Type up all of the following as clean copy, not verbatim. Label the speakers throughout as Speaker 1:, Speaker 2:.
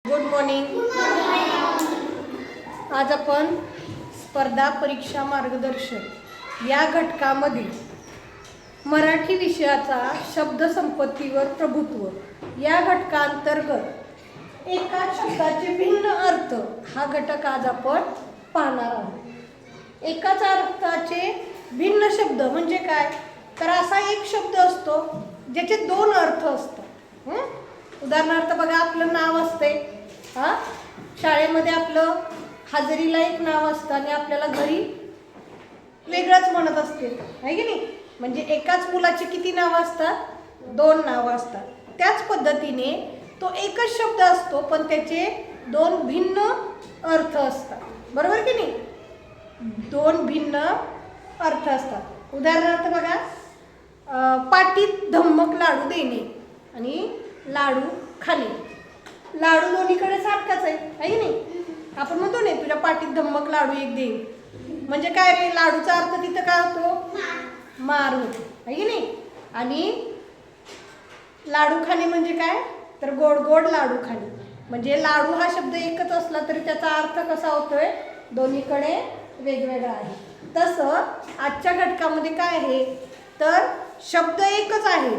Speaker 1: Good morning. आज आपण स्पर्धा परीक्षा मार्गदर्शन या घटकामध्ये मराठी विषयाचा शब्दसंपत्तीवर प्रभुत्व या घटकांतर्गत एका शब्दाचे भिन्न अर्थ हा घटक आज आपण पाहणार आहोत. एकाच अर्थाचे भिन्न शब्द म्हणजे काय, तर असा एक शब्द असतो ज्याचे दोन अर्थ असतात. उदाहरणार्थ बघा, आपलं नाव असते, शाळेमध्ये आपलं हजेरीला एक नाव असतं आणि आपल्याला घरी वेगळंच म्हणत असते, आहे की नाही. म्हणजे एकाच मुलाची किती नावं असतात, दोन नावं असतात. त्याच पद्धतीने तो एकच शब्द असतो पण त्याचे दोन भिन्न अर्थ असतात, बरोबर की नाही. दोन भिन्न अर्थ असतात. उदाहरणार्थ बघा, पाटीत धम्मक लाडू देणे आणि लाडू खाणे. लाडू दोन्हीकडे सारखाच आहे की नाही. आपण म्हणतो नाही, तुझ्या पाटीत धम्मक लाडू एक दे, म्हणजे काय रे, लाडूचा अर्थ तिथं काय होतो, मार होतो, आहे की नाही. आणि लाडू खाणे म्हणजे काय, तर गोड गोड लाडू खाणे. म्हणजे लाडू हा शब्द एकच असला तरी त्याचा अर्थ कसा होतोय, दोन्हीकडे वेगवेगळा आहे. तसं आजच्या घटकामध्ये काय आहे, तर शब्द एकच आहे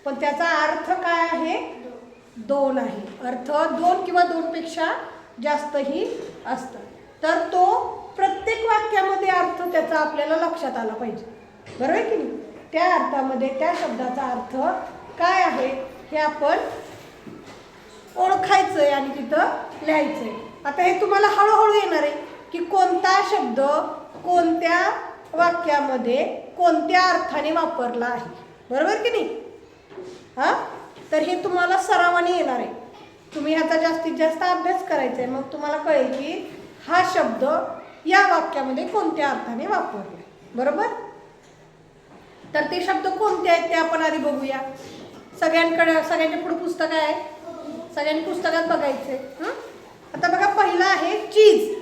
Speaker 1: पण त्याचा अर्थ काय आहे, दोन आहे. अर्थ दोन किंवा दोनपेक्षा जास्तही असतात. तर तो प्रत्येक वाक्यामध्ये अर्थ त्याचा आपल्याला लक्षात आला पाहिजे, बरोबर की नाही. त्या अर्थामध्ये त्या शब्दाचा अर्थ काय आहे हे आपण ओळखायचं आहे आणि तिथं लिहायचं आहे. आता हे तुम्हाला हळूहळू येणार आहे की कोणता शब्द कोणत्या वाक्यामध्ये कोणत्या अर्थाने वापरला आहे, बरोबर की नाही. तर हे तुम्हाला सरावाने येणार आहे. तुम्ही ह्याचा जास्तीत जास्त अभ्यास करायचा आहे, मग तुम्हाला कळेल की हा शब्द या वाक्यामध्ये कोणत्या अर्थाने वापरला, बरोबर. तर ते शब्द कोणते आहेत ते आपण आधी बघूया. सगळ्यांच्या पुढे पुस्तक आहे, सगळ्यांनी पुस्तकात बघायचे. आता बघा, पहिला आहे चीज.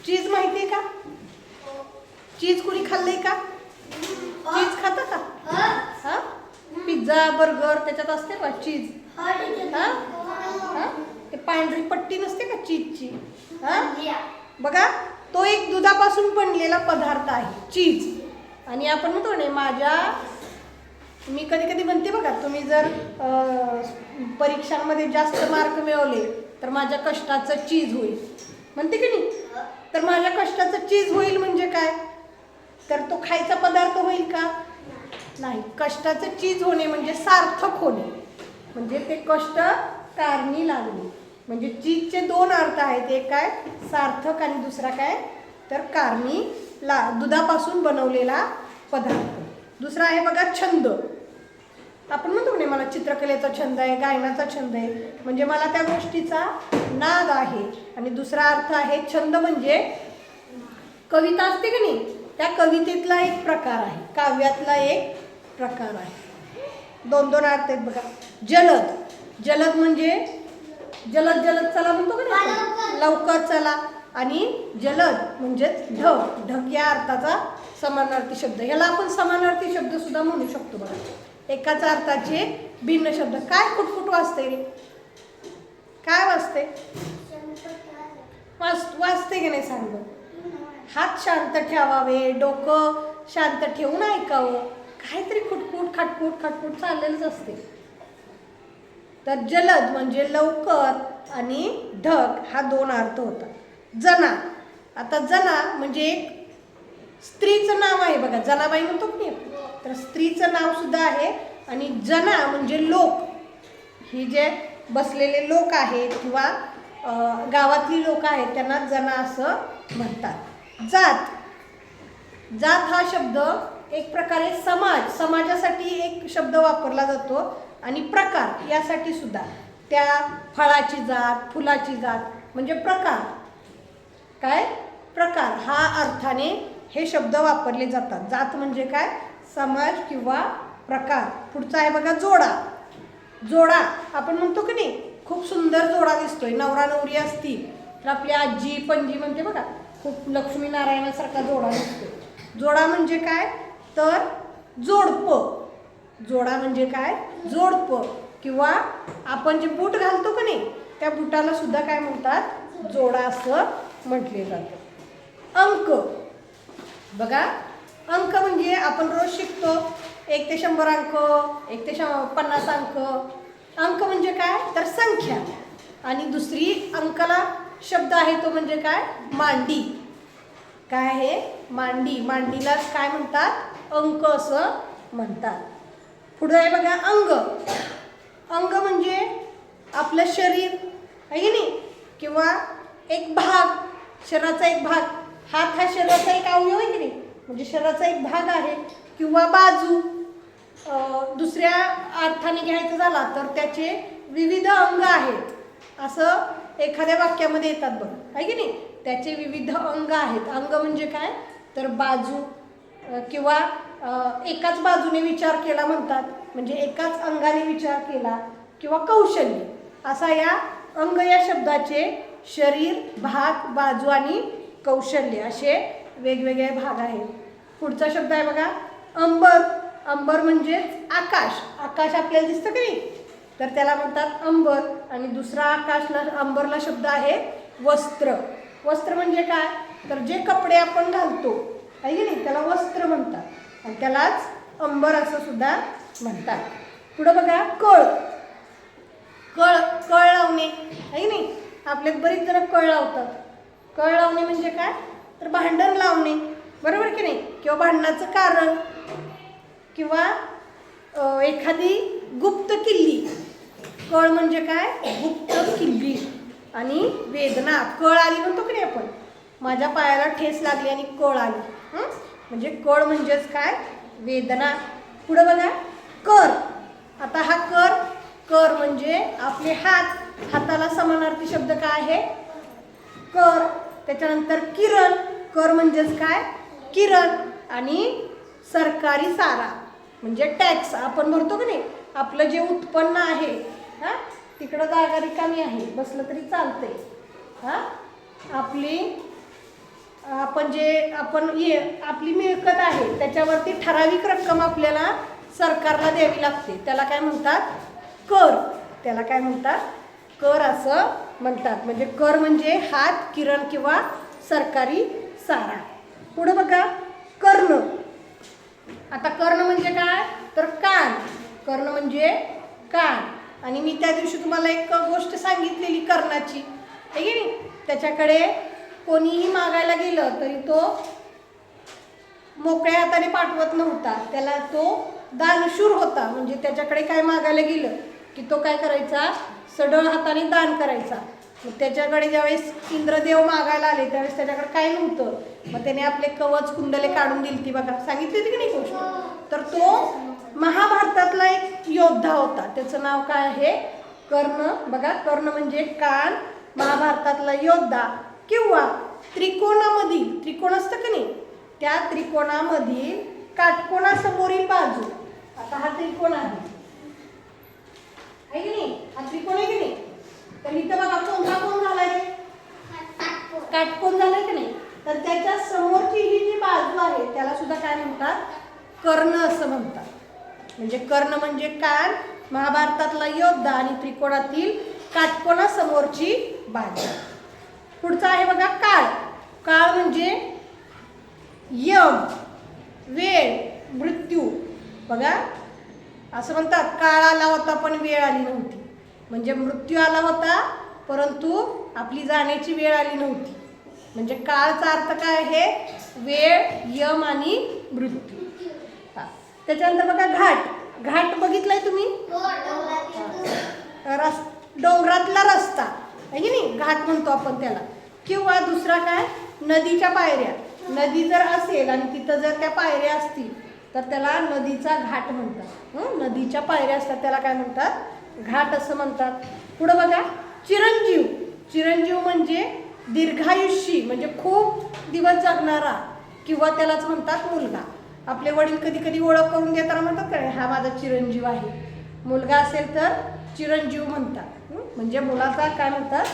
Speaker 1: चीज माहिती आहे का, चीज कुणी खाल्लंय का, चीज खाता का. पिझ्झा बर्गर त्याच्यात असते का चीज, ते पांढरी पट्टी नसते का चीजची. बघा, तो एक दुधापासून बनलेला पदार्थ आहे चीज. आणि आपण म्हणतो ना, मी कधी कधी म्हणते बघा, तुम्ही जर परीक्षांमध्ये जास्त मार्क मिळवले तर माझ्या कष्टाचं चीज होईल, म्हणते की नाही. तर माझ्या कष्टाचं चीज होईल म्हणजे काय, तर तो खायचा पदार्थ होईल का, नाही. कष्टाचं चीज होणे म्हणजे सार्थक होणे, म्हणजे ते कष्ट कारणी लागणे. म्हणजे चीजचे दोन अर्थ आहेत, एक काय सार्थक आणि दुसरा काय तर कारणी दुधापासून बनवलेला पदार्थ. दुसरा आहे बघा छंद. आपण म्हणतो की नाही, मला चित्रकलेचा छंद आहे, गायनाचा छंद आहे, म्हणजे मला त्या गोष्टीचा नाद आहे. आणि दुसरा अर्थ आहे छंद म्हणजे कविता असते की नाही, त्या कवितेतला एक प्रकार आहे, काव्यातला एक प्रकार आहे. दोन दोन अर्थ आहेत बघा. जलद. जलद म्हणजे जलद जलद चला म्हणतो का नाही, लवकर चला. आणि जलद म्हणजेच ढग. ढग या अर्थाचा समानार्थी शब्द. ह्याला आपण समानार्थी शब्द सुद्धा म्हणू शकतो बघा. एकाच अर्थाचे भिन्न शब्द. काय कुटकुट वाजते रे, काय वाजते, वाजते की नाही सांग. हात शांत ठेवावे, डोकं शांत ठेवून ऐकावं, काहीतरी खुटकुट खटकुट खटकुट चाललेलंच असते. तर जलद म्हणजे लवकर आणि ढग हा दोन अर्थ होता. जना. आता जना म्हणजे एक स्त्रीचं नाव आहे बघा, जनाबाई म्हणतो की नाही, तर स्त्रीचं नाव सुद्धा आहे. आणि जना म्हणजे लोक, ही जे बसलेले लोक आहेत किंवा गावातली लोक आहेत त्यांना जना असं म्हणतात. जात. जात हा शब्द एक प्रकारे समाजासाठी एक शब्द वापरला जातो. आणि प्रकार यासाठी सुद्धा, त्या फळाची जात, फुलाची जात म्हणजे प्रकार. काय प्रकार हा अर्थाने हे शब्द वापरले जातात. जात म्हणजे काय, समाज किंवा प्रकार. पुढचा आहे बघा जोडा. जोडा आपण म्हणतो की नाही, खूप सुंदर जोडा दिसतोय, नवरा नवरी असतील तर आपली आजी पणजी म्हणते बघा, खूप लक्ष्मीनारायणासारखा जोडा दिसतोय. जोडा म्हणजे काय, तर जोडपं. जोडा म्हणजे काय, जोडपं. किंवा आपण जे बूट घालतो का नाही, त्या बुटाला सुद्धा काय म्हणतात, जोडा असं म्हटले जातं. अंक बघा, अंक म्हणजे आपण रोज शिकतो 1 ते 100 अंक, 1 ते 50 अंक. अंक म्हणजे काय तर संख्या. आणि दुसरी अंकाला शब्द आहे तो म्हणजे काय, मांडी. काय आहे, मांडी. मांडीला काय म्हणतात, अंक असं म्हणतात. पुढे आहे बघा अंग. अंग म्हणजे आपलं शरीर आहे की नाही, किंवा एक भाग, शरीराचा एक भाग. हात हा शरीराचा एक अवयव आहे की नाही, म्हणजे शरीराचा एक भाग आहे. किंवा बाजू, दुसऱ्या अर्थाने घ्यायचं झाला तर त्याचे विविध अंग आहेत असं एखाद्या वाक्यामध्ये येतात बघ, आहे की नाही. त्याचे विविध अंग आहेत. अंग म्हणजे काय तर बाजू, किंवा एकाच बाजूने विचार केला म्हणतात, म्हणजे एकाच अंगाने विचार केला, किंवा कौशल्य. असा या अंग या शब्दाचे शरीर, भाग, बाजू आणि कौशल्य असे वेगवेगळे भाग आहेत. पुढचा शब्द आहे बघा अंबर. अंबर म्हणजेच आकाश. आकाश आपल्याला दिसतं की नाही, तर त्याला म्हणतात अंबर. आणि दुसरा आकाशला अंबरला शब्द आहे वस्त्र. वस्त्र म्हणजे काय तर जे कपडे आपण घालतो आहे की नाही, त्याला वस्त्र म्हणतात, आणि त्यालाच अंबर असं सुद्धा म्हणतात. पुढं बघा कळ. कळ, कळ लावणे आहे की नाही, आपल्यात बरीच जण कळ लावतात. कळ लावणे म्हणजे काय तर भांडण लावणे, बरोबर की नाही, किंवा भांडणाचं कारण, किंवा एखादी गुप्त किल्ली. कळ म्हणजे काय गुप्त किल्ली. आणि वेदना, कळ आली म्हणतो की नाही आपण, माझ्या पायाला ठेस लागली आणि कळ आली, म्हणजे कळ म्हणजेच काय वेदना. पुढं बघा कर. आता हा कर, कर म्हणजे आपले हात. हाताला समानार्थी शब्द काय आहे कर. त्याच्यानंतर किरण. कर म्हणजेच काय किरण. आणि सरकारी सारा म्हणजे टॅक्स आपण भरतो की नाही, आपलं जे उत्पन्न आहे, हां तिकडं जागा रिकामी आहे, बसलं तरी चालतंय. हां आपली आपली मिळकत आहे त्याच्यावरती ठराविक रक्कम आपल्याला सरकारला द्यावी लागते, त्याला काय म्हणतात कर. त्याला काय म्हणतात कर असं म्हणतात. म्हणजे कर म्हणजे हात, किरण किंवा सरकारी सारा. पुढं बघा कर्ण. आता कर्ण म्हणजे काय तर कान. कर्ण म्हणजे कान. आणि मी त्या दिवशी तुम्हाला एक गोष्ट सांगितलेली कर्णाची आहे की नाही, त्याच्याकडे कोणीही मागायला गेलं तरी तो मोकळ्या हाताने पाठवत नव्हता, त्याला तो दानशूर होता. म्हणजे त्याच्याकडे काय मागायला गेलं की तो काय करायचा, सढळ हाताने दान करायचा. मग त्याच्याकडे ज्यावेळेस इंद्रदेव मागायला आले त्यावेळेस त्याच्याकडे काय नव्हतं, मग त्याने आपले कवच कुंडले काढून दिली ती बघा, सांगितली होती की नाही गोष्ट. तर तो महाभारतातला एक योद्धा होता, त्याचं नाव काय आहे कर्ण. बघा कर्ण म्हणजे कान, महाभारतातला योद्धा. किंवा त्रिकोणामधील, त्रिकोण असतं की नाही, त्या त्रिकोणामधील काटकोणासमोरील बाजू. आता हा त्रिकोण आहे की नाही, हा त्रिकोण आहे की नाही, तर इथं बघा कोणता कोण झालाय, काटकोण झालाय की नाही, तर त्याच्या समोरची ही जी बाजू आहे त्याला सुद्धा काय म्हणतात कर्ण असं म्हणतात. म्हणजे कर्ण म्हणजे कान, महाभारतातला योद्धा आणि त्रिकोणातील काटकोणासमोरची बाजू. पुढचा आहे बघा काळ. काळ म्हणजे यम, वेळ, मृत्यू. बघा असं म्हणतात काळ आला होता पण वेळ आली नव्हती. म्हणजे मृत्यू आला होता परंतु आपली जाण्याची वेळ आली नव्हती. म्हणजे काळचा अर्थ काय आहे वेळ, यम आणि मृत्यू. त्याच्यानंतर बघा घाट. घाट बघितलाय तुम्ही, डोंगरातला रस्ता आहे की नाही, घाट म्हणतो आपण त्याला. किंवा दुसरा काय नदीच्या पायऱ्या. नदी जर असेल आणि तिथं जर त्या पायऱ्या असतील तर त्याला नदीचा घाट म्हणतात. नदीच्या पायऱ्या असतात त्याला काय म्हणतात घाट असं म्हणतात. पुढं बघा चिरंजीव. चिरंजीव म्हणजे दीर्घायुष्यी, म्हणजे खूप दिवस जगणारा, किंवा त्यालाच म्हणतात मुलगा. आपले वडील कधी कधी ओळख करून देताना म्हणतात का हा माझा चिरंजीव आहे. मुलगा असेल तर चिरंजीव म्हणतात. म्हणजे मुलाचा काय म्हणतात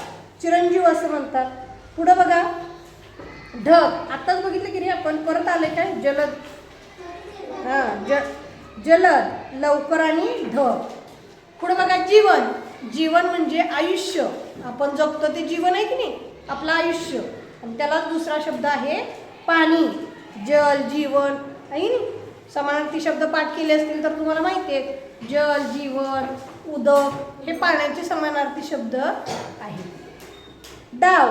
Speaker 1: चिरंजीव असं म्हणतात. पुढं बघा ढग. आत्ताच बघितलं की नाही आपण, परत आले काय जलद. जलद, लवकर आणि ढग. पुढं बघा जीवन. जीवन म्हणजे आयुष्य, आपण जगतो ते जीवन आहे की नाही, आपलं आयुष्य. आणि त्याला दुसरा शब्द आहे पाणी. जल, जीवन आहे की नाही. समानार्थी शब्द पाठ केले असतील तर तुम्हाला माहिती आहे, जल, जीवन, उदक हे पाण्याचे समानार्थी शब्द आहेत. डाव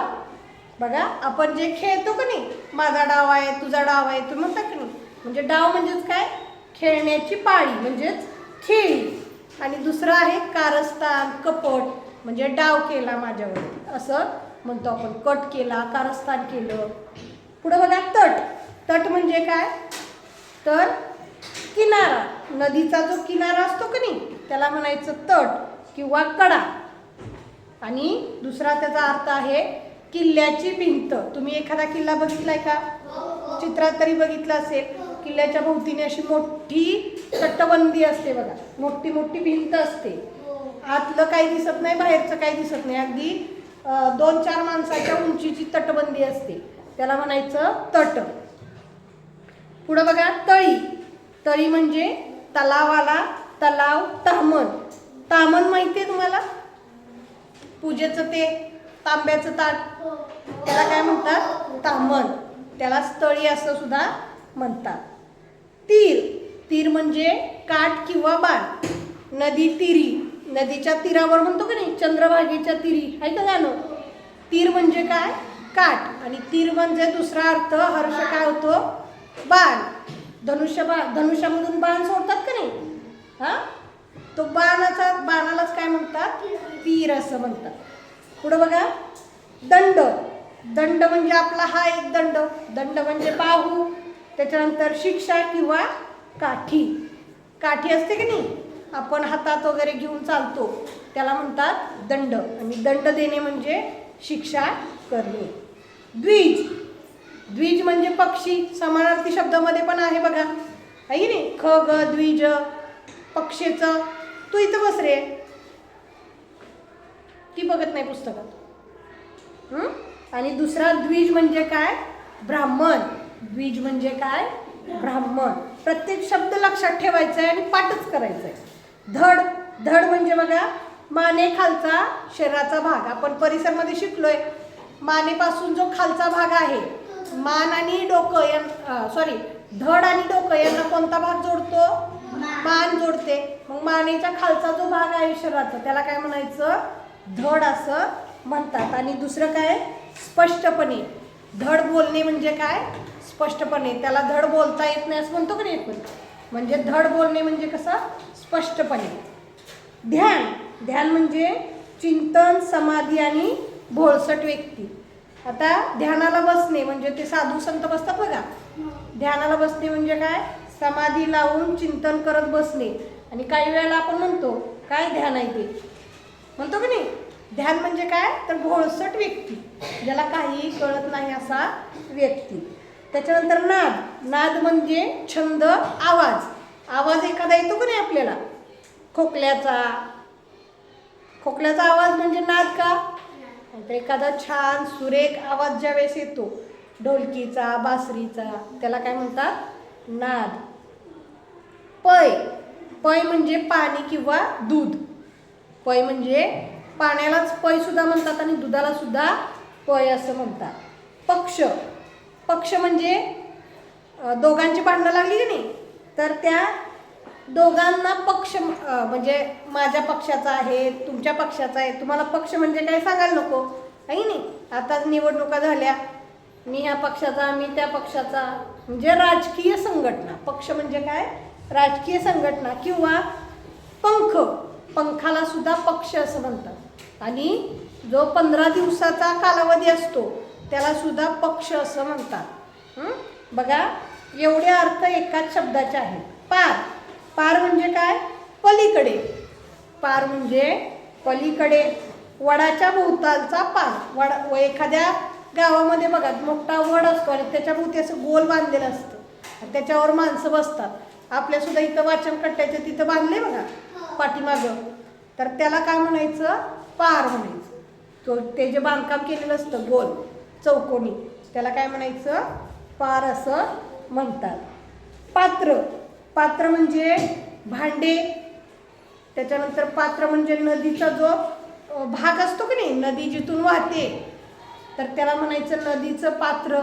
Speaker 1: बघा, आपण जे खेळतो का नाही, माझा डाव आहे, तुझा डाव आहे, तुम्ही म्हणता की नाही, म्हणजे डाव म्हणजेच काय, खेळण्याची पाळी म्हणजेच खेळी. आणि दुसरं आहे कारस्थान, कपट म्हणजे डाव केला माझ्यावर असं म्हणतो आपण. कट केला, कारस्थान केलं. पुढं बघा तट. तट म्हणजे काय, तर किनारा, नदीचा जो किनारा असतो का नाही त्याला म्हणायचं तट किंवा कडा. आणि दुसरा त्याचा अर्थ आहे किल्ल्याची भिंत. तुम्ही एखादा किल्ला बघितलाय का, चित्रात तरी बघितलं असेल. किल्ल्याच्या भोवतीने अशी मोठी तटबंदी असते बघा, मोठी मोठी भिंत असते. आतलं काही दिसत नाही, बाहेरचं काही दिसत नाही, अगदी 2-4 माणसाच्या उंचीची तटबंदी असते, त्याला म्हणायचं तट. पुढं बघा तळी. तळी म्हणजे तलावाला तलाव, ताम्हण. ताम्हण माहिती आहे तुम्हाला, पूजेचं ते तांब्याचं ताट, त्याला काय म्हणतात, ताम्हण. त्यालाच तळी असं सुद्धा म्हणतात. तीर. तीर म्हणजे काठ किंवा बाण. नदी तीरी, नदीच्या तीरावर म्हणतो का नाही, चंद्रभागेच्या तीरी आहे का गाणं. तीर म्हणजे काय, काठ. आणि तीर म्हणजे दुसरा अर्थ हर्ष काय होतो, बाण. धनुष्यामधून बाण सोडतात का नाही, हा तो बाणालाच काय म्हणतात, तीर असं म्हणतात. पुढं बघा दंड. दंड म्हणजे आपला हा एक दंड. दंड म्हणजे बाहू. त्याच्यानंतर शिक्षा किंवा काठी. काठी असते की नाही, आपण हातात वगैरे घेऊन चालतो, त्याला म्हणतात दंड. आणि दंड देणे म्हणजे शिक्षा करणे. द्विज. द्विज म्हणजे पक्षी. समानार्थी शब्दामध्ये पण आहे बघा, आहे की नाही, ख ग द्विज, पक्षीचं. तू इथं बस रे, ती बघत नाही पुस्तकात. आणि दुसरा द्विज म्हणजे काय, ब्राह्मण. द्विज म्हणजे काय, ब्राह्मण. प्रत्येक शब्द लक्षात ठेवायचा आहे आणि पाठच करायचा आहे. धड. धड म्हणजे बघा मानेखालचा शरीराचा भाग. आपण परिसरमध्ये शिकलोय, मानेपासून जो खालचा भाग आहे, मान आणि डोकं सॉरी धड आणि डोकं यांना कोणता भाग जोडतो, मान जोडते. मग मानेच्या खालचा जो भाग आहे शरीराचा त्याला काय म्हणायचं, धड असं म्हणतात. आणि दुसरं काय, स्पष्टपणे. धड बोलणे म्हणजे काय, स्पष्टपणे. त्याला धड बोलता येत नाही असं म्हणतो का नाही आपण, म्हणजे धड बोलणे म्हणजे कसं, स्पष्टपणे. ध्यान. ध्यान म्हणजे चिंतन, समाधी आणि भोळसट व्यक्ती. आता ध्यानाला बसणे म्हणजे ते साधू संत बसतात बघा, ध्यानाला बसणे म्हणजे काय, समाधी लावून चिंतन करत बसणे. आणि काही वेळेला आपण म्हणतो काय ध्यान आहे ते, म्हणतो की नाही. ध्यान म्हणजे काय, तर भोळसट व्यक्ती, ज्याला काही कळत नाही असा व्यक्ती. त्याच्यानंतर नाद. नाद म्हणजे छंद, आवाज. आवाज एखादा येतो का नाही आपल्याला, खोकल्याचा. खोकल्याचा आवाज म्हणजे नाद का, तर एखादा छान सुरेख आवाज ज्यावेळेस येतो, ढोलकीचा, बासरीचा, त्याला काय म्हणतात, नाद. पय. पय म्हणजे पाणी किंवा दूध. पय म्हणजे पाण्यालाच पय सुद्धा म्हणतात आणि दुधाला सुद्धा पय असं म्हणतात. पक्ष. पक्ष म्हणजे दोघांची भांडणं लागली की नाही, तर त्या दोघांना पक्ष म्हणजे माझ्या पक्षाचा आहे, तुमच्या पक्षाचा आहे. तुम्हाला पक्ष म्हणजे काय सांगायला नको आहे नाही. आताच निवडणुका झाल्या, मी ह्या पक्षाचा, मी त्या पक्षाचा, म्हणजे राजकीय संघटना. पक्ष म्हणजे काय, राजकीय संघटना. किंवा पंख. पंखाला सुद्धा पक्ष असं म्हणतात. आणि जो 15 दिवसाचा कालावधी असतो त्याला सुद्धा पक्ष असं म्हणतात. बघा एवढे अर्थ एकाच शब्दाचे आहेत. पार. पार म्हणजे काय, पलीकडे. पार म्हणजे पलीकडे. वडाच्या भोवतालचा पार. वड एखाद्या गावामध्ये बघा मोठा वड असतो आणि त्याच्या भोवती असं गोल बांधलेलं असतं आणि त्याच्यावर माणसं बसतात. आपल्यासुद्धा इथं वाचन कट्ट्याच्या तिथं बांधले बघा पाठीमागं, तर त्याला काय म्हणायचं, पार म्हणायचं. तो ते जे बांधकाम केलेलं असतं गोल चौकोनी, त्याला काय म्हणायचं, पार असं म्हणतात. पात्र. पात्र म्हणजे भांडे, त्याच्यानंतर पात्र म्हणजे नदीचा जो भाग असतो की नाही, नदी जिथून वाहते तर त्याला म्हणायचं नदीचं पात्र.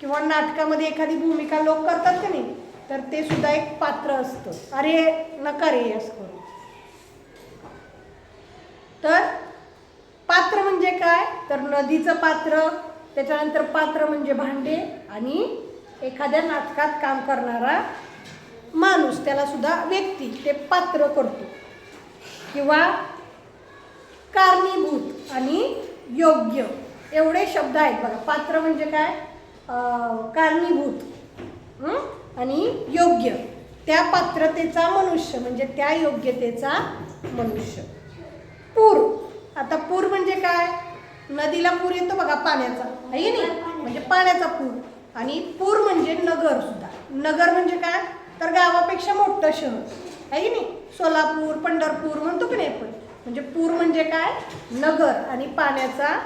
Speaker 1: किंवा नाटकामध्ये एखादी भूमिका लोक करतात की नाही तर ते सुद्धा एक पात्र असतं. अरे नका रे असं करू. तर पात्र म्हणजे काय, तर नदीचं पात्र, त्याच्यानंतर पात्र म्हणजे भांडे, आणि एखाद्या नाटकात काम करणारा माणूस त्याला सुद्धा व्यक्ती ते पात्र करतो. किंवा कारणीभूत आणि योग्य एवढे शब्द आहेत बघा. पात्र म्हणजे काय, कारणीभूत आणि योग्य, त्या पात्रतेचा मनुष्य म्हणजे त्या योग्यतेचा मनुष्य. पूर, आता पूर म्हणजे काय, नदीला पूर येतो बघा पाण्याचा, आहे नाही, म्हणजे पाण्याचा पूर. आणि पूर म्हणजे नगर सुद्धा. नगर म्हणजे काय, तर गावापेक्षा मोठं शहर, आहे नाही, सोलापूर पंढरपूर म्हणतो की नाही आपण. म्हणजे पूर म्हणजे काय, नगर आणि पाण्याचा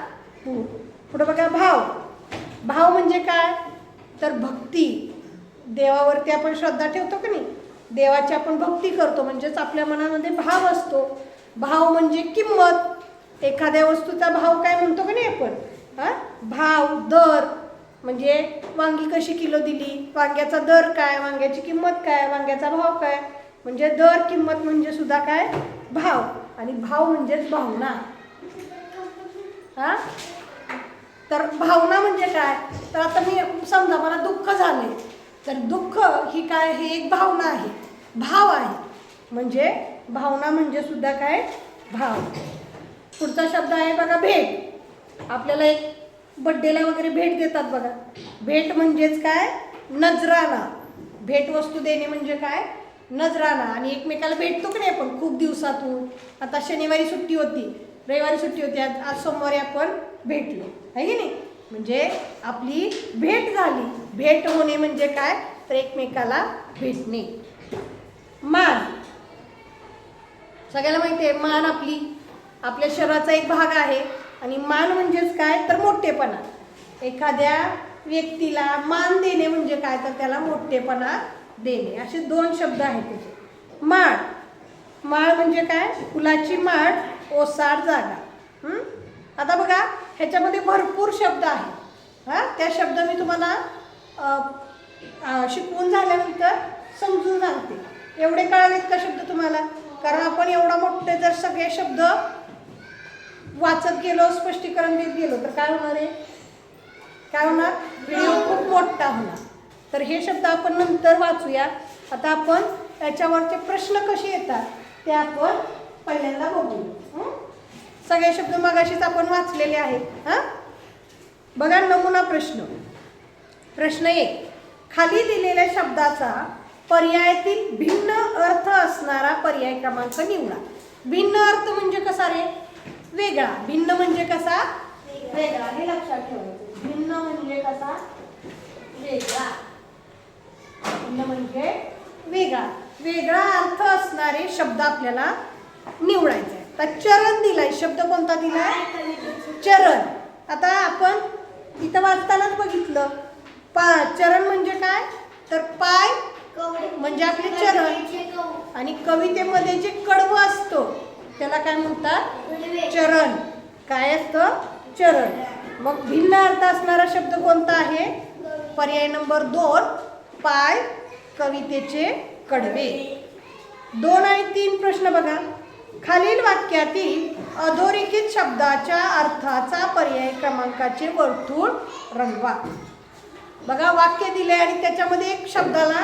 Speaker 1: पूर. पुढे बघा भाव. भाव म्हणजे काय, तर भक्ती, देवावरती आपण श्रद्धा ठेवतो की नाही, देवाची आपण भक्ती करतो म्हणजेच आपल्या मनामध्ये भाव असतो. भाव म्हणजे किंमत, एखाद्या वस्तूचा भाव काय म्हणतो की नाही आपण, भाव. दर म्हणजे वांगी कशी किलो दिली, वांग्याचा दर काय, वांग्याची किंमत काय, वांग्याचा भाव काय, म्हणजे दर किंमत म्हणजे सुद्धा काय, भाव. आणि भाव म्हणजेच भावना. तर भावना म्हणजे काय, तर आता मी समजा मला दुःख झाले तर दुःख ही काय, हे एक भावना आहे, भाव आहे. म्हणजे भावना म्हणजे सुद्धा काय, भाव. पुढचा शब्द आहे बघा भेट. आपल्याला एक बड्डेला वगैरे भेट देतात बघा. भेट म्हणजेच काय, नजराना. भेट वस्तू देणे म्हणजे काय, नजराना. आणि एकमेकाला भेटतो की नाही आपण खूप दिवसातून. आता शनिवारी सुट्टी होती, रविवारी सुट्टी होती, आज सोमवारी आपण भेटलो, आहे की नाही, म्हणजे आपली भेट झाली. भेट होणे म्हणजे काय, तर एकमेकाला भेटणे. मान, सगळ्याला माहिती आहे मान आपल्या शरीराचा एक भाग आहे. आणि मान म्हणजेच काय, तर मोठेपणा. एखाद्या व्यक्तीला मान देणे म्हणजे काय, तर त्याला मोठेपणा देणे. असे दोन शब्द आहेत त्याचे. माळ, माळ म्हणजे काय, फुलाची माळ, ओसाड जागा. आता बघा ह्याच्यामध्ये भरपूर शब्द आहेत. त्या शब्द मी तुम्हाला शिकवून झाल्यानंतर समजून सांगते. एवढे कळालेत का शब्द तुम्हाला, कारण आपण एवढा मोठे जर सगळे शब्द वाचत गेलो, स्पष्टीकरण देत गेलो तर काय होणार आहे, काय होणार, व्हिडिओ खूप मोठा होणार. तर हे शब्द आपण नंतर वाचूया. आता आपण त्याच्यावरचे प्रश्न कसे येतात ते आपण पहिल्यांदा बघू. सगळे शब्द मगाशीच आपण वाचलेले आहेत. बघा नमुना प्रश्न. प्रश्न 1, खाली दिलेल्या शब्दाचा पर्यायातील भिन्न अर्थ असणारा पर्याय क्रमांक निवडा. भिन्न अर्थ म्हणजे कसा रे, वेगळा. भिन्न म्हणजे कसा, वेगळा. हे लक्षात ठेवायचं. भिन्न म्हणजे कसा, वेगळा. भिन्न म्हणजे वेगळा. वेगळा अर्थ असणारे शब्द आपल्याला निवडायचे. तर चरण दिलाय, शब्द कोणता दिलाय, चरण. आता आपण इथं वाचतानाच बघितलं, चरण म्हणजे काय, तर पाय म्हणजे आपले चरण. आणि कवितेमध्ये जे कडवं असतो त्याला काय म्हणतात, चरण. काय असतं, चरण. मग भिन्न अर्थ असणारा शब्द कोणता आहे, पर्याय नंबर 2, पाय, कवितेचे कडवे. 2 आणि 3 प्रश्न बघा. खालील वाक्यातील अधोरेखित शब्दाच्या अर्थाचा पर्याय क्रमांकाचे वर्तुळ रंगवा. बघा वाक्य दिले आणि त्याच्यामध्ये एक शब्दाला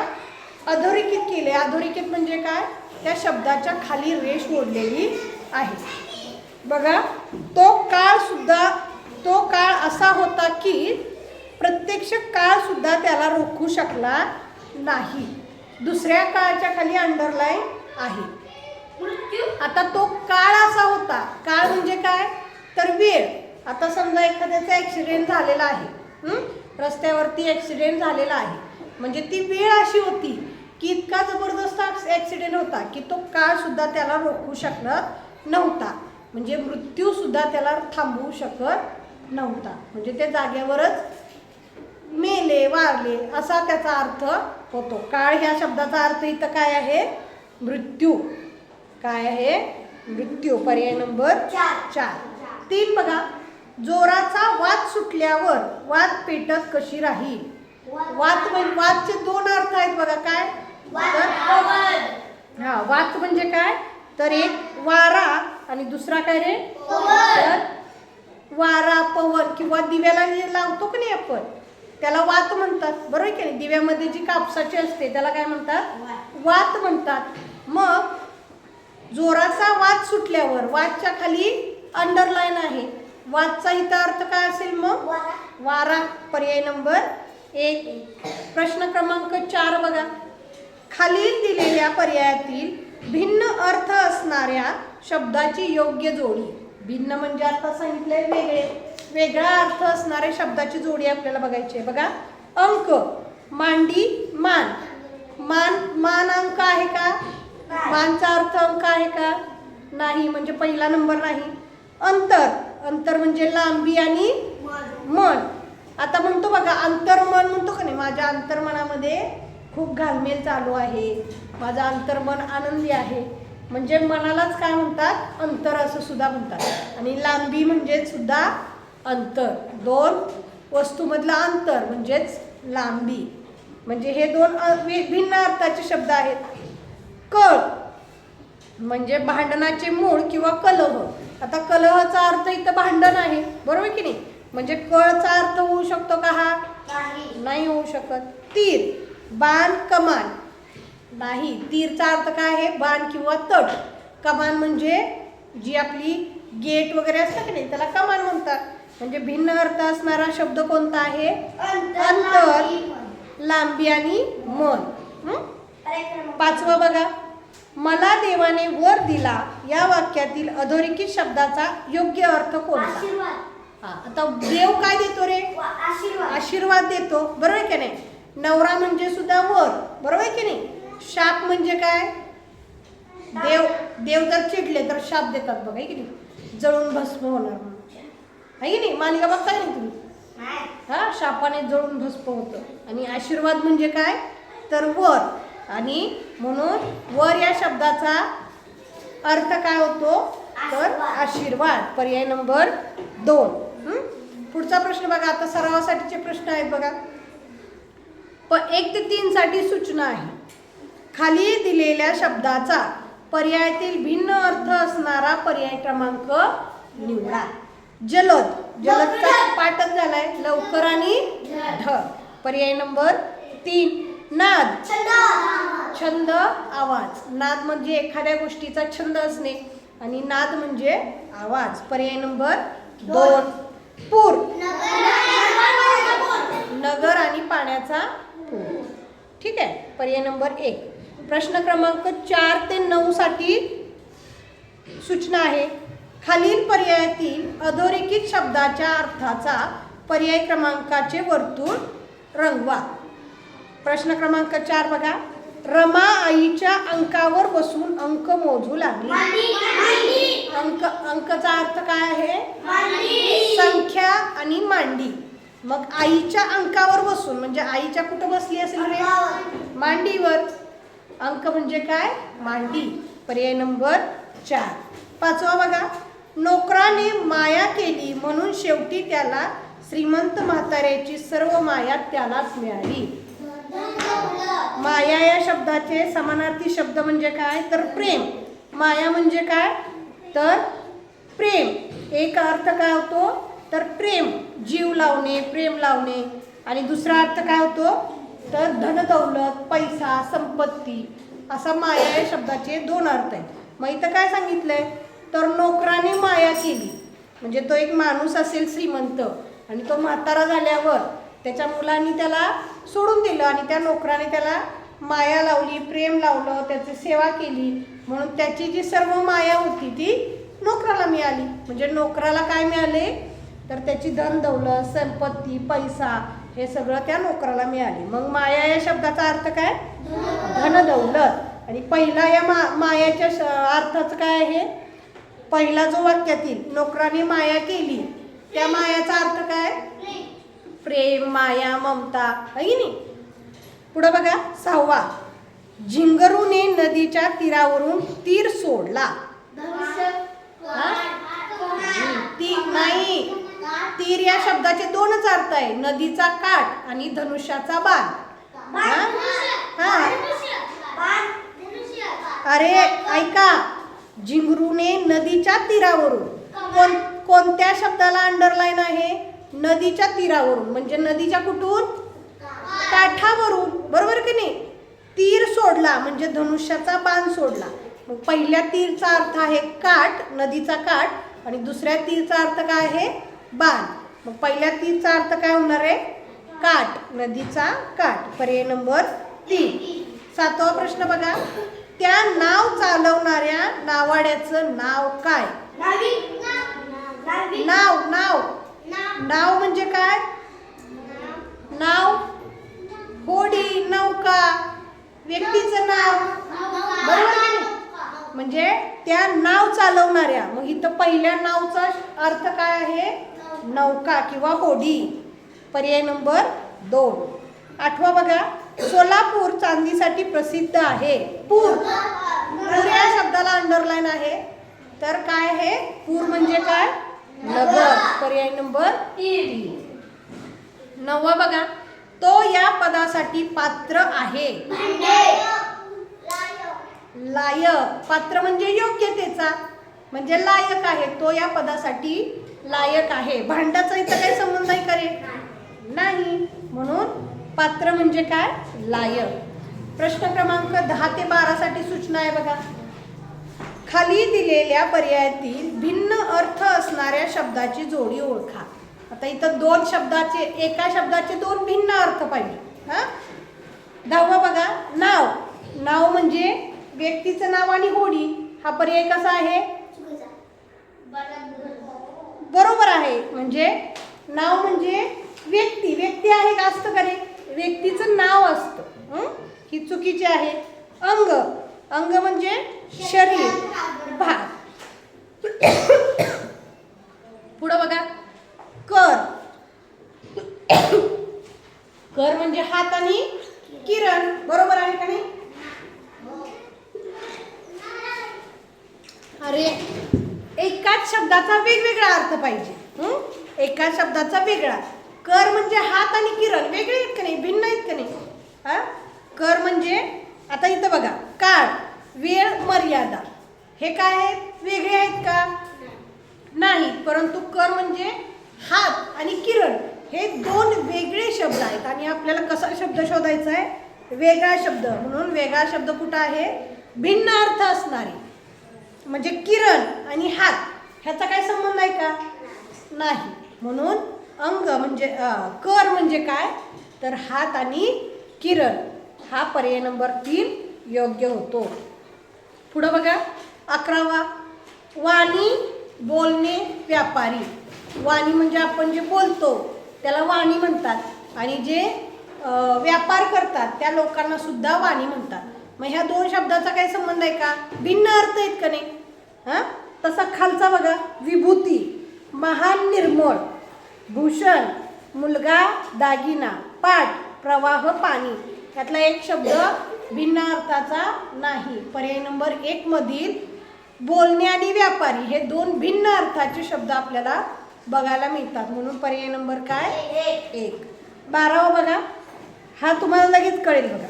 Speaker 1: अधोरेखित केले. अधोरेखित म्हणजे काय, त्या शब्दाच्या खाली रेष ओढलेली आहे. बघा तो काळ असा होता की प्रत्यक्ष काळ सुद्धा त्याला रोखू शकला नाही. दुसऱ्या काळाच्या खाली अंडरलाईन आहे. आता तो काळ असा होता, काळ म्हणजे काय, तर वेळ. आता समजा एखाद्याचा ॲक्सिडेंट झालेला आहे, रस्त्यावरती ॲक्सिडेंट झालेला आहे, म्हणजे ती वेळ अशी होती की इतका जबरदस्त ॲक्सिडेंट होता की तो काळ सुद्धा त्याला रोखू शकत नव्हता. म्हणजे मृत्यू सुद्धा त्याला थांबवू शकत नव्हता. म्हणजे ते जागेवरच मेले, वारले असा त्याचा अर्थ होतो. काळ ह्या शब्दाचा अर्थ इथं काय आहे, मृत्यू. काय आहे? मृत्यू. पर्याय नंबर 4. 3 बघा, जोराचा वाद सुटल्यावर वाद पेटत कशी राहील? वादचे 2 अर्थ आहेत बघा. काय? हा, वाद म्हणजे काय? तर एक वारा आणि दुसरा काय रे? तर वारा, पवन किंवा दिव्याला जे लावतो की नाही आपण त्याला वात म्हणतात, बरोबर की नाही? दिव्यामध्ये जी कापसाची असते त्याला काय म्हणतात? वात म्हणतात. मग जोराचा वाद सुटल्यावर, वादच्या खाली अंडरलाईन आहे, वादचा इथं अर्थ काय असेल मग? वारा. पर्याय नंबर 1. प्रश्न क्रमांक 4 बघा, खालील दिलेल्या पर्यायातील भिन्न अर्थ असणाऱ्या शब्दाची योग्य जोडी. भिन्न म्हणजे आता सांगितलंय वेगळा अर्थ असणाऱ्या शब्दाची जोडी आपल्याला बघायची आहे. बघा, अंक, मांडी, मान. मान अंक आहे का? मानचा अर्थ अंक आहे का? नाही, म्हणजे पहिला नंबर नाही. अंतर म्हणजे लांबी आणि मन. आता म्हणतो बघा, अंतर्मन म्हणतो का नाही, माझ्या अंतर्मनामध्ये खूप घालमेल चालू आहे, माझं अंतर्मन आनंदी आहे, म्हणजे मनालाच काय म्हणतात? अंतर असं सुद्धा म्हणतात. आणि लांबी म्हणजे सुद्धा अंतर. 2 वस्तूमधलं अंतर म्हणजेच लांबी. म्हणजे हे 2 भिन्न अर्थाचे शब्द आहेत. कळ म्हणजे भांडणाचे मूळ किंवा कलह. आता कलहचा अर्थ इथं भांडण आहे, बरोबर की नाही? म्हणजे कळचा अर्थ होऊ शकतो का हा? नाही होऊ शकत. तीर, बाण, कमान. नाही, तीरचा अर्थ काय आहे? बाण किंवा तट. कमान म्हणजे जी आपली गेट वगैरे असतं की नाही त्याला कमान म्हणतात. म्हणजे भिन्न अर्थ असणारा शब्द कोणता आहे? अंतर, लांबी आणि मन. 5 बघा, मला देवाने वर दिला या वाक्यातील अधोरेखित शब्दाचा योग्य अर्थ कोणता? आता देव काय देतो रे? आशीर्वाद देतो, बरोबर की नाही? नवरा म्हणजे सुद्धा वर, बरोबर की नाही? शाप म्हणजे काय? देव जर चिडले तर शाप देतात बघा, की नाही? जळून भस्म होणार म्हणून, आहे की नाही? मालिका बघताय ना तुम्ही? हा, शापाने जळून भस्म होतं. आणि आशीर्वाद म्हणजे काय? तर वर. आणि म्हणून वर या शब्दाचा अर्थ काय होतो? तर आशीर्वाद. पर्याय नंबर 2. पुढचा प्रश्न बघा, आता सरावासाठीचे प्रश्न आहेत बघा. 1 ते 3 साठी सूचना आहे. खाली दिलेल्या शब्दाचा पर्यायातील भिन्न अर्थ असणारा पर्याय क्रमांक निवडा. जलदचा पाठच झालाय, लवकर आणि ढ. पर्याय नंबर 3. नाद, छंद, आवाज. नाद म्हणजे एखाद्या गोष्टीचा छंद असणे आणि नाद म्हणजे आवाज. पर्याय नंबर 2. पूर, नगर आणि पाण्याचा पूर. ठीक आहे, पर्याय नंबर 1. प्रश्न क्रमांक 4 ते 9 साठी सूचना आहे. खालील पर्यायातील अधोरेखित शब्दाच्या अर्थाचा पर्याय क्रमांकाचे वर्तुळ रंगवा. प्रश्न क्रमांक 4 बघा, रमा आईच्या अंकावर बसून अंक मोजू लागली. अंकचा अर्थ काय आहे? संख्या आणि मांडी. मग आईच्या अंकावर बसून म्हणजे आईच्या कुठं बसली असेल रे? मांडीवर. अंक म्हणजे काय? मांडी. पर्याय नंबर 4. 5 बघा, नोकराने माया केली म्हणून शेवटी त्याला श्रीमंत म्हाताऱ्याची सर्व माया त्यालाच मिळाली. माया या शब्दाचे समानार्थी शब्द म्हणजे काय? तर प्रेम. माया म्हणजे काय? तर प्रेम. एक अर्थ काय होतो? तर प्रेम, जीव लावणे, प्रेम लावणे. आणि दुसरा अर्थ काय होतो? तर धनदौलत, पैसा, संपत्ती. असा माया या शब्दाचे 2 अर्थ आहेत. मग इथं काय सांगितलंय? तर नोकराने माया केली म्हणजे तो एक माणूस असेल श्रीमंत आणि तो म्हातारा झाल्यावर त्याच्या मुलांनी त्याला सोडून दिलं आणि त्या नोकराने त्याला माया लावली, प्रेम लावलं, त्याची सेवा केली म्हणून त्याची जी सर्व माया होती ती नोकराला मिळाली. म्हणजे नोकराला काय मिळाले? तर त्याची धन दौलत, संपत्ती, पैसा हे सगळं त्या नोकराला मिळाले. मग माया या शब्दाचा अर्थ काय? धन दौलत. आणि पहिला या मायाच्या अर्थाचं काय आहे? पहिला जो वाक्यातील नोकराने माया केली त्या मायाचा अर्थ काय? प्रेम, माया, ममता, आहे की नाही? पुढे बघा 6. झिंगरूने नदीच्या तीरावरून तीर सोडला. नाही, तीर या शब्दाचे दोनच अर्थ आहे, नदीचा काठ आणि धनुष्याचा बाण. अरे ऐका, झिंगरूने नदीच्या तीरावरून, कोणत्या शब्दाला अंडरलाईन आहे? नदीच्या तीरावरून म्हणजे नदीच्या कुठून? काठावरून, बरोबर की नाही? तीर सोडला म्हणजे धनुष्याचा बाण सोडला. मग पहिल्या तीरचा अर्थ आहे काठ, नदीचा काठ, आणि दुसऱ्या तीरचा अर्थ काय आहे? बाण. मग पहिल्या तीरचा अर्थ काय होणार आहे? काठ, नदीचा काठ. पर्याय नंबर 3. 7वा प्रश्न बघा, त्या नाव चालवणाऱ्या नावाड्याचं नाव काय? नाव नाव नाव म्हणजे काय? नाव, होडी, नौका, व्यक्तीचं नाव, बरोबर की नाही? म्हणजे त्या नाव चालवणाऱ्या. मग इथं पहिल्या नावचा अर्थ काय आहे? नौका किंवा होडी. पर्याय नंबर 2. 8वा बघा, सोलापूर चांदीसाठी प्रसिद्ध आहे. पूर, पूर या शब्दाला अंडरलाईन आहे. तर काय आहे? पूर म्हणजे काय? नगर. पर्याय नंबर 3. 9वा बघा, तो या पदासाठी पात्र आहे. लायक, पात्र म्हणजे योग्यतेचा, म्हणजे लायक आहे, तो या पदासाठी लायक आहे. भांड्याचा इथं काही संबंध आहे का रे? नाही, म्हणून पात्र म्हणजे काय? लायक. प्रश्न क्रमांक 10 ते 12 साठी सूचना आहे बघा. खाली दिलेल्या पर्यायातील भिन्न अर्थ असणाऱ्या शब्दाची जोडी ओळखा. आता इथं दोन शब्दाचे, एका शब्दाचे दोन भिन्न अर्थ पाहिजे. 10वा बघा, नाव, नाव म्हणजे व्यक्तीचं नाव आणि होडी. हा पर्याय कसा आहे? बरोबर आहे, म्हणजे नाव म्हणजे व्यक्ती, व्यक्ती आहे का असतं का रे? व्यक्तीचं नाव असतं, ही चुकीची आहे. अंग, अंग म्हणजे शरीर, भाग. पुढं बघा, कर, कर म्हणजे हात आणि किरण, बरोबर आहे का नाही? अरे एकाच शब्दाचा वेगवेगळा अर्थ पाहिजे. एकाच शब्दाचा वेगळा. कर म्हणजे हात आणि किरण वेगळे आहेत का नाही? भिन्न आहेत का नाही? कर म्हणजे, आता इथं बघा, काळ, वेळ, मर्यादा, हे काय आहेत? वेगळे आहेत का? नाही. परंतु कर म्हणजे हात आणि किरण हे दोन वेगळे शब्द आहेत आणि आपल्याला कसा शब्द शोधायचा आहे? वेगळा शब्द. म्हणून वेगळा शब्द कुठं आहे? भिन्न अर्थ असणारे. म्हणजे किरण आणि हात ह्याचा काय संबंध आहे का? नाही. म्हणून अंग म्हणजे कर म्हणजे काय? तर हात आणि किरण. हा पर्याय नंबर 3 योग्य होतो. पुढं बघा, 11वा, वाणी, बोलणे, व्यापारी. वाणी म्हणजे आपण जे बोलतो त्याला वाणी म्हणतात आणि जे व्यापार करतात त्या लोकांना सुद्धा वाणी म्हणतात. मग ह्या दोन शब्दाचा काही संबंध आहे का? भिन्न अर्थ आहेत का नाही? तसा खालचा बघा, विभूती, महान, निर्मळ, भूषण, मुलगा, दागिना, पाठ, प्रवाह, पाणी. यातला एक शब्द भिन्न अर्थाचा नाही. पर्याय नंबर 1 मधील बोलणे आणि व्यापारी हे दोन भिन्न अर्थाचे शब्द आपल्याला बघायला मिळतात. म्हणून पर्याय नंबर काय? 1. 12वा बघा, हा तुम्हाला लगेच कळेल बघा.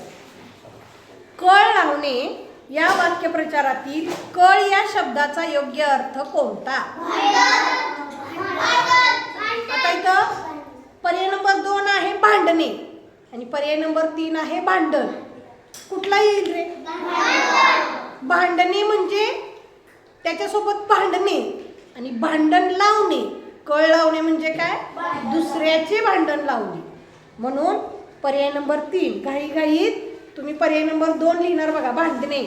Speaker 1: कळ लावणे या वाक्यप्रचारातील कळ या शब्दाचा योग्य अर्थ कोणता? आता इथं पर्याय नंबर 2 आहे भांडणे आणि पर्याय नंबर 3 आहे भांडण. कुठला येईल रे? भांडणे म्हणजे त्याच्यासोबत भांडणे आणि भांडण लावणे. कळ लावणे म्हणजे काय? दुसऱ्याचे भांडण लावणे. म्हणून पर्याय नंबर 3. घाईघाईत तुम्ही पर्याय नंबर 2 लिहिणार बघा, भांडणे.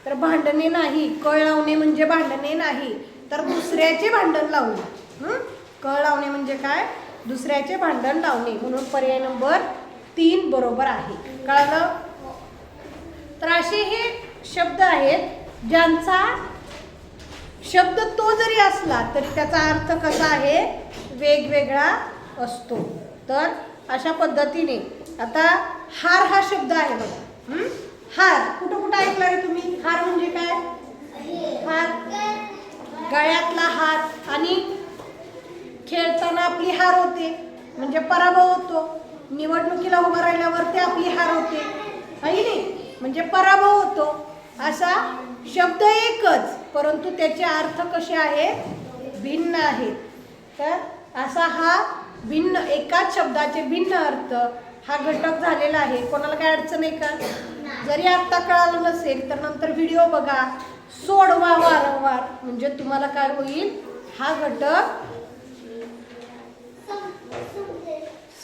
Speaker 1: तर भांडणे नाही. कळ लावणे म्हणजे भांडणे नाही, तर दुसऱ्याचे भांडण लावणे. कळ लावणे म्हणजे काय? दुसऱ्याचे भांडण लावणे. म्हणून पर्याय नंबर 3 बरोबर आहे. कळलं? तर असे हे शब्द आहेत ज्यांचा शब्द तो जरी असला तरी त्याचा अर्थ कसा आहे? वेगवेगळा असतो. तर अशा पद्धतीने आता हार हा शब्द आहे बघा. हार कुठं कुठं ऐकलं आहे तुम्ही? हार म्हणजे काय? हार गळ्यातला हार आणि खेळताना आपली हार होते म्हणजे पराभव होतो. निवडणुकीला उभं राहिल्यावर आपली हार होते आहे नाही म्हणजे पराभव होतो. असा शब्द एकच परंतु त्याचे अर्थ कसे आहेत? भिन्न आहेत. तर असा हा भिन्न एकाच शब्दाचे भिन्न अर्थ हा घटक झालेला आहे. कोणाला काय अडचण आहे का? जरी आत्ता कळालं नसेल तर नंतर व्हिडिओ बघा, सोडवा वारंवार म्हणजे तुम्हाला काय होईल? हा घटक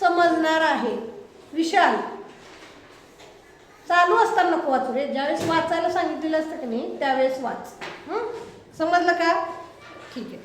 Speaker 1: समजणार आहे. विशाल चालू असताना नको वाचू रे, ज्यावेळेस वाचायला सांगितलेलं असतं की नाही त्यावेळेस वाच. समजलं का? ठीक आहे.